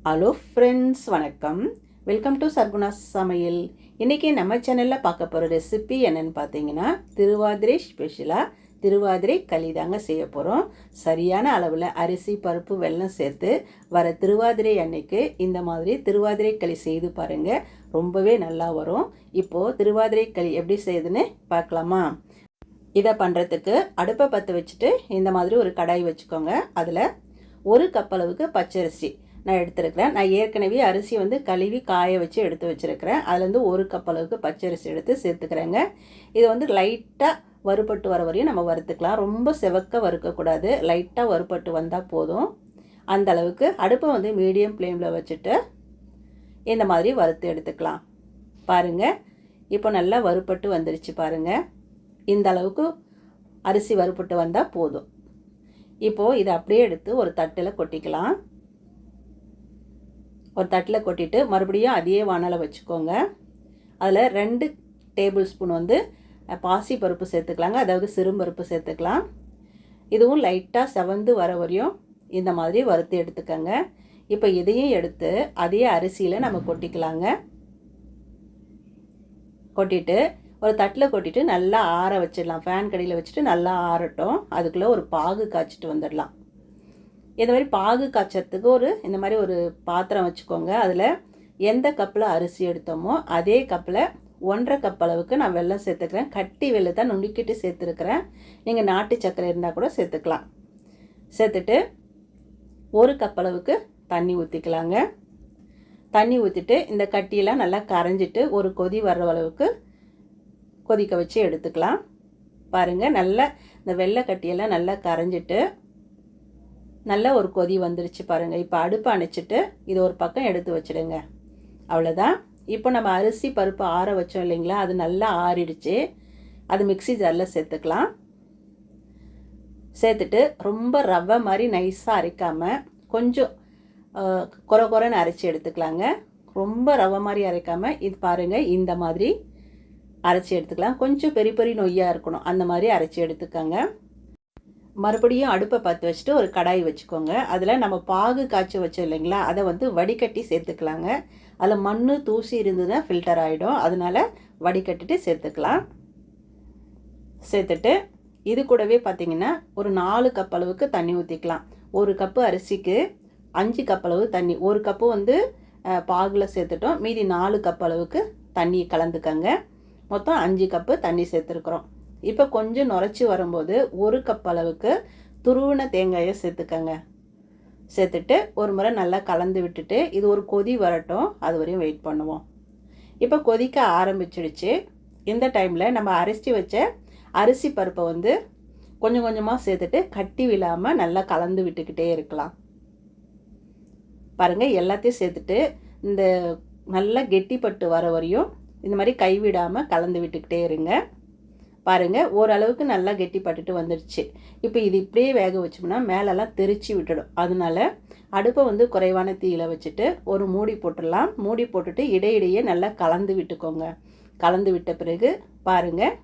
Hello friends, வணக்கம். Welcome to Sargunas சமையல். இன்றைக்கி நம்ம சேனலில் பார்க்க போகிற ரெசிபி என்னென்னு பார்த்தீங்கன்னா, திருவாதிரை ஸ்பெஷலாக திருவாதிரை களி தாங்க செய்ய போகிறோம். சரியான அளவில் அரிசி, பருப்பு, வெல்லம் சேர்த்து வர திருவாதிரை அன்னைக்கு இந்த மாதிரி திருவாதிரை களி செய்து பாருங்கள். ரொம்பவே நல்லா வரும். இப்போது திருவாதிரை களி எப்படி செய்யுதுன்னு பார்க்கலாமா? இதை பண்ணுறதுக்கு அடுப்பை பற்ற வச்சுட்டு இந்த மாதிரி ஒரு கடாய் வச்சுக்கோங்க. அதில் ஒரு கப் அளவுக்கு பச்சரிசி நான் எடுத்துருக்கிறேன். நான் ஏற்கனவே அரிசி கழுவி காய வச்சு எடுத்து வச்சுருக்கிறேன். அதுலேருந்து ஒரு கப் அளவுக்கு பச்சரிசி எடுத்து சேர்த்துக்கிறேங்க. இது லைட்டாக வறுபட்டு வர வரையும் நம்ம வறுத்துக்கலாம். ரொம்ப செவக்க வறுக்கக்கூடாது, லைட்டாக வறுபட்டு வந்தால் போதும். அந்த அளவுக்கு அடுப்பை மீடியம் ஃப்ளேமில் வச்சுட்டு இந்த மாதிரி வறுத்து எடுத்துக்கலாம். பாருங்கள், இப்போ நல்லா வறுபட்டு வந்துருச்சு பாருங்கள். இந்த அளவுக்கு அரிசி வறுபட்டு வந்தால் போதும். இப்போது இதை அப்படியே எடுத்து ஒரு தட்டில் கொட்டிக்கலாம். ஒரு தட்டில் கொட்டிட்டு மறுபடியும் அதே வானலை வச்சுக்கோங்க. அதில் 2 டேபிள் ஸ்பூன் பாசி பருப்பு சேர்த்துக்கலாங்க, அதாவது சிறும்பருப்பு சேர்த்துக்கலாம். இதுவும் லைட்டாக செவந்து வர வரையும் இந்த மாதிரி வறுத்து எடுத்துக்கோங்க. இப்போ இதையும் எடுத்து அதே அரிசியில் நம்ம கொட்டிக்கலாங்க. கொட்டிட்டு ஒரு தட்டில் கொட்டிட்டு நல்லா ஆற வச்சிடலாம். ஃபேன் கடியில் வச்சுட்டு நல்லா ஆறட்டும். அதுக்குள்ளே ஒரு பாகு காய்ச்சிட்டு வந்துடலாம். இந்த மாதிரி பாகு காய்ச்சறதுக்கு இந்த மாதிரி ஒரு பாத்திரம் வச்சுக்கோங்க. அதில் எந்த கப்பில் அரிசி எடுத்தோமோ அதே கப்பில் 1.5 கப் அளவுக்கு நான் வெல்லம் சேர்த்துக்கிறேன். கட்டி வெல்லத்தை நுணுக்கிட்டு சேர்த்துருக்கிறேன். நீங்கள் நாட்டு சர்க்கரை இருந்தால் கூட சேர்த்துக்கலாம். சேர்த்துட்டு 1 கப் அளவுக்கு தண்ணி ஊற்றிக்கலாங்க. தண்ணி ஊற்றிட்டு இந்த கட்டியெல்லாம் நல்லா கரைஞ்சிட்டு ஒரு கொதி வர்ற அளவுக்கு கொதிக்க வச்சு எடுத்துக்கலாம். பாருங்கள், நல்லா இந்த வெள்ளை கட்டியெல்லாம் நல்லா கரைஞ்சிட்டு நல்ல ஒரு கொதி வந்துருச்சு பாருங்கள். இப்போ அடுப்பை அணைச்சிட்டு இது ஒரு பக்கம் எடுத்து வச்சுடுங்க. அவ்வளோதான். இப்போ நம்ம அரிசி பருப்பு ஆற வச்சோம் இல்லைங்களா, அது நல்லா ஆறிடுச்சு. அது மிக்ஸி ஜாரில் சேர்த்துக்கலாம். சேர்த்துட்டு ரொம்ப ரவை மாதிரி நைஸாக அரைக்காமல் கொஞ்சம் குறை குறைன்னு அரைச்சி எடுத்துக்கலாங்க. ரொம்ப ரவை மாதிரி அரைக்காமல் இது பாருங்கள், இந்த மாதிரி அரைச்சி எடுத்துக்கலாம். கொஞ்சம் பெரிய பெரிய நொய்யாக இருக்கணும், அந்த மாதிரி அரைச்சி எடுத்துக்கோங்க. மறுபடியும் அடுப்பை பற்ற வச்சுட்டு ஒரு கடாய் வச்சுக்கோங்க. அதில் நம்ம பாகு காய்ச்சி வச்சோம் இல்லைங்களா, அதை வடிகட்டி சேர்த்துக்கலாங்க. அதில் மண் தூசி இருந்ததுன்னா ஃபில்டர் ஆகிடும், அதனால் வடிகட்டிட்டு சேர்த்துக்கலாம். சேர்த்துட்டு இது கூடவே பார்த்திங்கன்னா ஒரு 4 கப் அளவுக்கு தண்ணி ஊற்றிக்கலாம். 1 கப்பு அரிசிக்கு 5 கப் அளவு தண்ணி. 1 கப்பு பாகில் சேர்த்துட்டோம், மீதி 4 கப் அளவுக்கு தண்ணி கலந்துக்கங்க. மொத்தம் 5 கப்பு தண்ணி சேர்த்துருக்குறோம். இப்போ கொஞ்சம் நுரைச்சி வரும்போது 1 கப் அளவுக்கு துருவின தேங்காயை சேர்த்துக்கங்க. சேர்த்துட்டு ஒரு முறை நல்லா கலந்து விட்டுட்டு இது ஒரு கொதி வரட்டும், அது வரையும் வெயிட் பண்ணுவோம். இப்போ கொதிக்க ஆரம்பிச்சிடுச்சு. இந்த டைமில் நம்ம அரைச்சி வச்ச அரிசி பருப்பை கொஞ்சம் கொஞ்சமாக சேர்த்துட்டு கட்டி விழாமல் நல்லா கலந்து விட்டுக்கிட்டே இருக்கலாம். பாருங்கள், எல்லாத்தையும் சேர்த்துட்டு இந்த நல்லா கெட்டிப்பட்டு வர வரையும் இந்த மாதிரி கைவிடாமல் கலந்து விட்டுக்கிட்டே இருங்க. பாருங்கள், ஓரளவுக்கு நல்லா கெட்டிப்பட்டுட்டு வந்துடுச்சு. இப்போ இது இப்படியே வேக வச்சோம்னா மேலெல்லாம் தெரிச்சு விட்டுடும். அதனால அடுப்பை குறைவான தீயில் வச்சுட்டு ஒரு மூடி போட்டுடலாம். மூடி போட்டுட்டு இடையிடையே நல்லா கலந்து விட்டுக்கோங்க. கலந்து விட்ட பிறகு பாருங்கள்,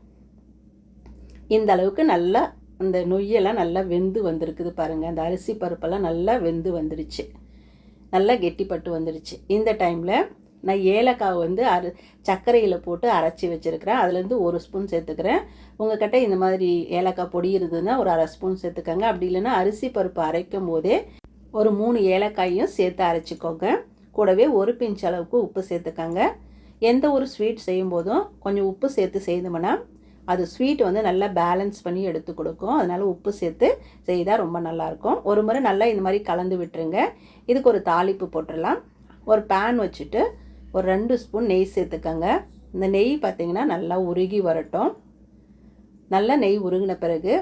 இந்த அளவுக்கு நல்லா அந்த நொய்யெல்லாம் நல்லா வெந்து வந்திருக்குது பாருங்கள். அந்த அரிசி பருப்பெல்லாம் நல்லா வெந்து வந்துடுச்சு, நல்லா கெட்டிப்பட்டு வந்துடுச்சு. இந்த டைமில் நான் ஏலக்காய் சர்க்கரையில் போட்டு அரைச்சி வச்சுருக்கிறேன். அதுலேருந்து 1 ஸ்பூன் சேர்த்துக்கிறேன். உங்கள் கிட்ட இந்த மாதிரி ஏலக்காய் பொடி இருந்ததுன்னா ஒரு 1/2 ஸ்பூன் சேர்த்துக்கோங்க. அப்படி இல்லைன்னா அரிசி பருப்பு அரைக்கும் போதே ஒரு 3 ஏலக்காயும் சேர்த்து அரைச்சிக்கோங்க. கூடவே 1 பிஞ்ச் அளவுக்கு உப்பு சேர்த்துக்கோங்க. எந்த ஒரு ஸ்வீட் செய்யும் போதும் கொஞ்சம் உப்பு சேர்த்து செய்தோம்னா அது ஸ்வீட் நல்லா பேலன்ஸ் பண்ணி எடுத்து கொடுக்கும். அதனால் உப்பு சேர்த்து செய்தால் ரொம்ப நல்லாயிருக்கும். ஒரு முறை நல்லா இந்த மாதிரி கலந்து விட்டுருங்க. இதுக்கு ஒரு தாளிப்பு போட்டுடலாம். ஒரு பேன் வச்சுட்டு ஒரு 2 ஸ்பூன் நெய் சேர்த்துக்கோங்க. இந்த நெய் பார்த்திங்கன்னா நல்லா உருகி வரட்டும். நல்லா நெய் உருகின பிறகு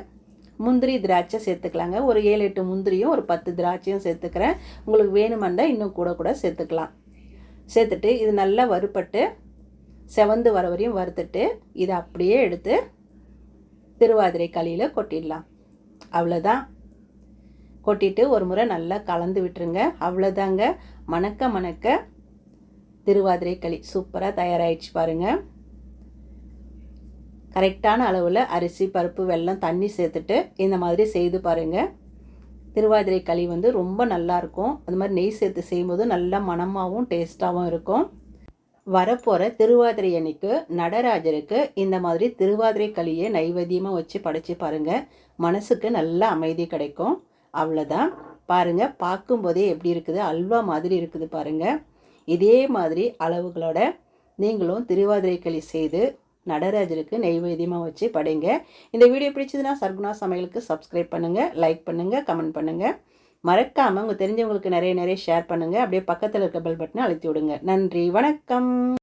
முந்திரி திராட்சை சேர்த்துக்கலாங்க. ஒரு 7-8 முந்திரியும் ஒரு 10 திராட்சையும் சேர்த்துக்கிறேன். உங்களுக்கு வேணுமெண்டா இன்னும் கூட சேர்த்துக்கலாம். சேர்த்துட்டு இது நல்லா வறுபட்டு செவந்து வர வரையும் வறுத்துட்டு இதை அப்படியே எடுத்து திருவாதிரை களியில் கொட்டிடலாம். அவ்வளோதான். கொட்டிட்டு ஒரு முறை நல்லா கலந்து விட்டுருங்க. அவ்வளோதாங்க, மணக்க மணக்க திருவாதிரை களி சூப்பராக தயாராகிடுச்சு பாருங்கள். கரெக்டான அளவில் அரிசி, பருப்பு, வெல்லம், தண்ணி சேர்த்துட்டு இந்த மாதிரி செய்து பாருங்கள். திருவாதிரை களி வந்து ரொம்ப நல்லாயிருக்கும். அது மாதிரி நெய் சேர்த்து செய்யும்போது நல்லா மணமாகவும் டேஸ்ட்டாகவும் இருக்கும். வரப்போகிற திருவாதிரை அன்னைக்கு நடராஜருக்கு இந்த மாதிரி திருவாதிரை களியை நைவேத்தியமாக வச்சு படைச்சி பாருங்கள். மனசுக்கு நல்ல அமைதி கிடைக்கும். அவ்வளோதான். பாருங்கள், பார்க்கும்போதே எப்படி இருக்குது, அல்வா மாதிரி இருக்குது பாருங்கள். இதே மாதிரி அளவுகளோட நீங்களும் திருவாதிரை களி செய்து நடராஜருக்கு நெய்வேத்தியமாக வச்சு படைங்க. இந்த வீடியோ பிடிச்சதுன்னா சர்க்குணா சமையலுக்கு சப்ஸ்கிரைப் பண்ணுங்கள், லைக் பண்ணுங்கள், கமெண்ட் பண்ணுங்கள். மறக்காமல் உங்கள் தெரிஞ்சவங்களுக்கு நிறைய ஷேர் பண்ணுங்கள். அப்படியே பக்கத்தில் இருக்க பெல் பட்டனை அழுத்தி விடுங்க. நன்றி, வணக்கம்.